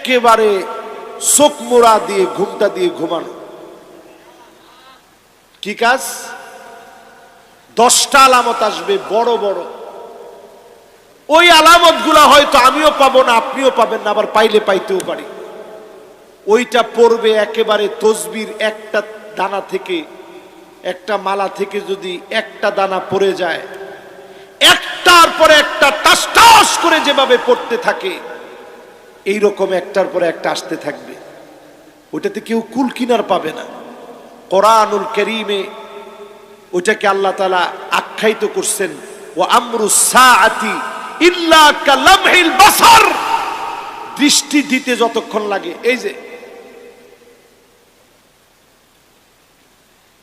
একেবারে চোখ মোড়া দিয়ে ঘুমটা দিয়ে ঘুমানো। কি কাজ? 10টা আলামত আসবে বড় বড়। ওই আলামত গুলা হয়তো আমিও পাবো না, আপনিও পাবেন না, আবার পাইলে পাইতেও পারি। ওইটা পড়বে একেবারে তসবির একটা দানা থেকে, একটা মালা থেকে যদি একটা দানা পড়ে যায়, একটার পরে একটা টাস টাস করে যেভাবে পড়তে থাকে, এইরকম একটার পরে একটা আসতে থাকবে। ওইটাতে কেউ কুল কিনার পাবে না। কোরআনুল কারীমে ওইটাকে আল্লাহ তাআলা আখ্যায়িত করছেন, ওয়া আমরুস সাআতি ইল্লা কালামহিল বাসার। দৃষ্টি দিতে যতক্ষণ লাগে, এই যে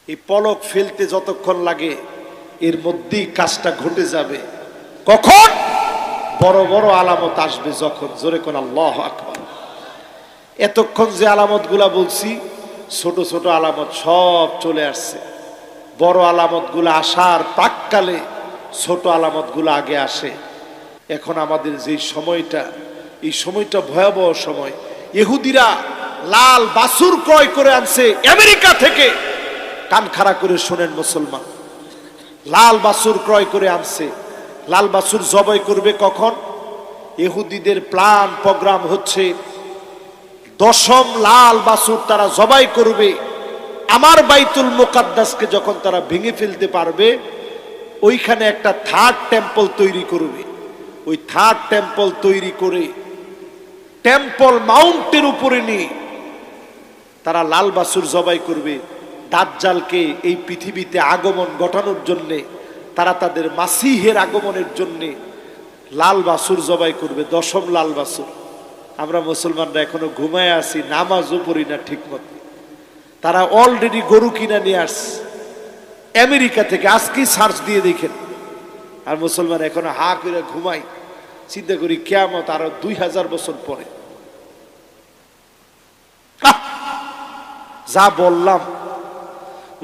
এই পলক ফেলতে যতক্ষণ লাগে, এর মধ্যেই কাজটা ঘটে যাবে। কখন? বড় বড় আলামত আসবে যখন। জোরে কোন আল্লাহু আকবার। এতক্ষণ যে আলামত গুলা বলছি, ছোট ছোট আলামত সব চলে আসছে। বড় আলামত গুলা আসার প্রাককালে ছোট আলামত গুলা আগে আসে। এখন আমাদের যে সময়টা, এই সময়টা ভয়াবহ সময়। ইহুদিরা লাল বাছুর ক্রয় করে আনছে আমেরিকা থেকে। কান খাড়া করে শোনেন মুসলমান, লাল বাছুর ক্রয় করে আনছে। লাল বাছুর জবাই করবে কখন? ইহুদিদের প্ল্যান প্রোগ্রাম হচ্ছে 10ম লাল বাছুর তারা জবাই করবে আমার বাইতুল মুকাদ্দাসকে যখন তারা ভেঙে ফেলতে পারবে, ওইখানে একটা 3rd টেম্পল তৈরি করবে। ওই 3rd টেম্পল তৈরি করে টেম্পল মাউন্টের উপরে নিয়ে তারা লাল বাছুর জবাই করবে। দাজ্জালকে এই পৃথিবীতে আগমন ঘটানোর জন্য, তারা তাদের মাসিহের আগমনের জন্য লাল বাছুর জবাই করবে, 10ম লাল বাছুর। আমরা মুসলমানরা এখনো ঘুমায় আছি, নামাজও পড়ি না ঠিক মতো। তারা অলরেডি গরু কিনা নিয়ে আসছে আমেরিকা থেকে, আজকেই সার্চ দিয়ে দেখেন। আর মুসলমান এখনো হা করে ঘুমাই, চিন্তা করি কিয়ামত আরো 2000 বছর পরে। যা বললাম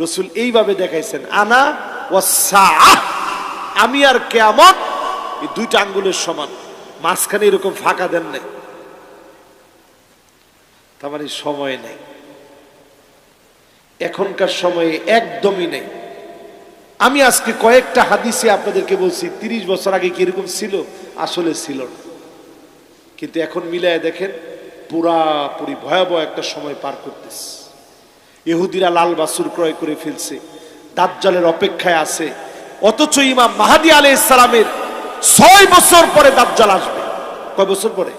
রাসূল এইভাবে দেখাইছেন, আনা ওয়াসসাআহ, আমি আর কিয়ামত এই 2টা আঙ্গুলের সমান, মাঝখানে এরকম ফাঁকা দেন নাই। তার মানে সময় নেই, এখনকার সময়ে একদমই নেই। আমি আজকে কয়েকটা হাদিসে আপনাদেরকে বলছি 30 বছর আগে কিরকম ছিল, আসলে ছিল না। কিন্তু এখন মিলায় দেখেন, পুরাপুরি ভয়াবহ একটা সময় পার করতেছে। ইহুদিরা লাল বাছুর ক্রয় করে ফেলছে, দাজ্জালের অপেক্ষায় আছে। অথচ ইমাম মাহদী আলাইহিস সালামের 6 বছর পরে দাজ্জাল আসবে। কয় বছর পরে?